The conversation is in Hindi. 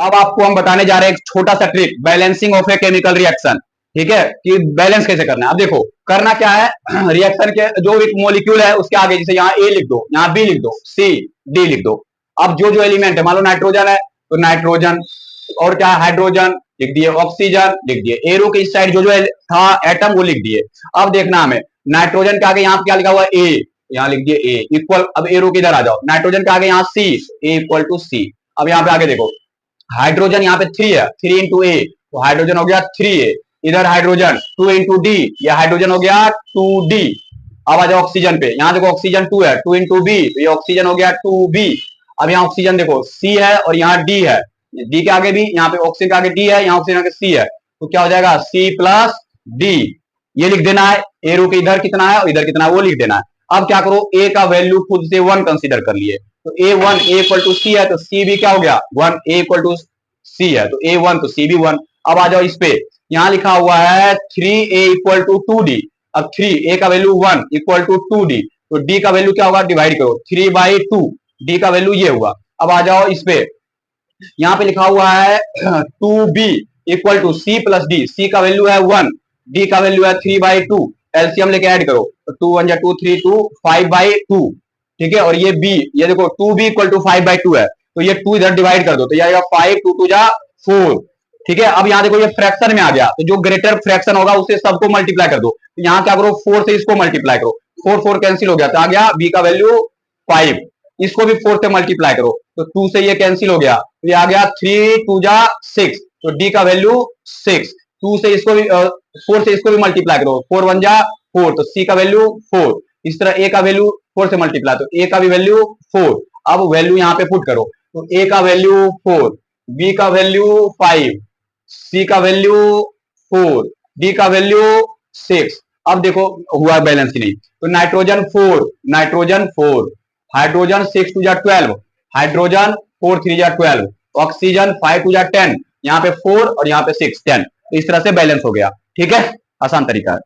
अब आपको हम बताने जा रहे हैं एक छोटा सा trick, balancing of a chemical reaction. ठीक है, कि बैलेंस कैसे करना है। अब देखो करना क्या है, रिएक्शन के जो एक मॉलिक्यूल है उसके आगे जैसे यहाँ ए लिख दो, यहाँ बी लिख दो, सी डी लिख दो। अब जो जो एलिमेंट है, मान लो नाइट्रोजन है तो नाइट्रोजन, और क्या हाइड्रोजन लिख दिए, ऑक्सीजन लिख दिए, एरो के इस साइड जो जो था एटम वो लिख दिए। अब देखना हमें नाइट्रोजन के आगे यहाँ पे क्या लिखा हुआ है, ए, यहाँ लिख दिए ए इक्वल। अब एरो के इधर आ जाओ, नाइट्रोजन के आगे यहाँ सी, ए इक्वल टू सी। अब यहाँ पे आगे देखो हाइड्रोजन यहाँ पे 3 है, 3 इंटू ए, तो हाइड्रोजन हो गया 3a। इधर हाइड्रोजन 2 इंटू डी, या हाइड्रोजन हो गया 2d। अब आ जाओ ऑक्सीजन पे, यहाँ देखो ऑक्सीजन 2 है, 2 इंटू बी, तो ये ऑक्सीजन हो गया 2b। अब यहाँ ऑक्सीजन देखो C है और यहाँ D है, D के आगे भी, यहाँ पे ऑक्सीजन के आगे D है, यहाँ ऑक्सीजन के आगे C है, तो क्या हो जाएगा C प्लस D। ये लिख देना है, एरो के इधर कितना है और इधर कितना है वो लिख देना है। अब क्या करो, ए का वैल्यू खुद से 1 कंसीडर कर लिए, तो A1 A इक्वल टू सी है, तो सी भी क्या हो गया 1, A इक्वल टू सी है तो A1 तो सी भी 1। अब आ जाओ इस पे, यहाँ लिखा हुआ है 3a इक्वल टू 2d। अब 3a का वैल्यू 1 इक्वल टू 2d, तो d का वैल्यू क्या होगा, डिवाइड करो 3/2, d का वैल्यू ये हुआ। अब आ जाओ इस पे, यहाँ पे लिखा हुआ है 2b equal to C plus D, C का वैल्यू है 1, डी का वैल्यू है 3/2, एलसीएम लेके ऐड करो तो 2 1 2 3 2 5/2। ठीक है, और ये b, ये देखो 2b इक्वल टू 5/2 है, तो ये 2 इधर डिवाइड कर दो तो ये आएगा 5, 2 2 जा 4। ठीक है, अब यहाँ देखो ये फ्रैक्शन में आ गया, तो जो ग्रेटर फ्रैक्शन होगा उससे सबको मल्टीप्लाई कर दो, तो यहाँ क्या करो 4 से इसको मल्टीप्लाई करो, 4 4 कैंसिल हो गया, तो आ गया b का वैल्यू 5। इसको भी 4 से मल्टीप्लाई करो तो 2 से ये कैंसिल हो गया, तो ये आ गया 3 2 जा 6, तो d का वैल्यू 6। 2 से इसको भी 4 से इसको भी मल्टीप्लाई करो, 4 1 जा 4, तो c का वैल्यू 4। इस तरह a का वैल्यू 4 से मल्टीप्लाई, तो a का भी वैल्यू 4। अब वैल्यू यहाँ पे पुट करो, तो a का वैल्यू 4, b का वैल्यू 5, c का वैल्यू 4, d का वैल्यू 6। अब देखो हुआ बैलेंस ही नहीं, तो नाइट्रोजन 4, नाइट्रोजन 4, हाइड्रोजन 6 2 जा 12, हाइड्रोजन 4 3 जा 12, ऑक्सीजन 5 2 जा 10, यहाँ पे 4 और यहाँ पे 6 10। तो इस तरह से बैलेंस हो गया। ठीक है, आसान तरीका है।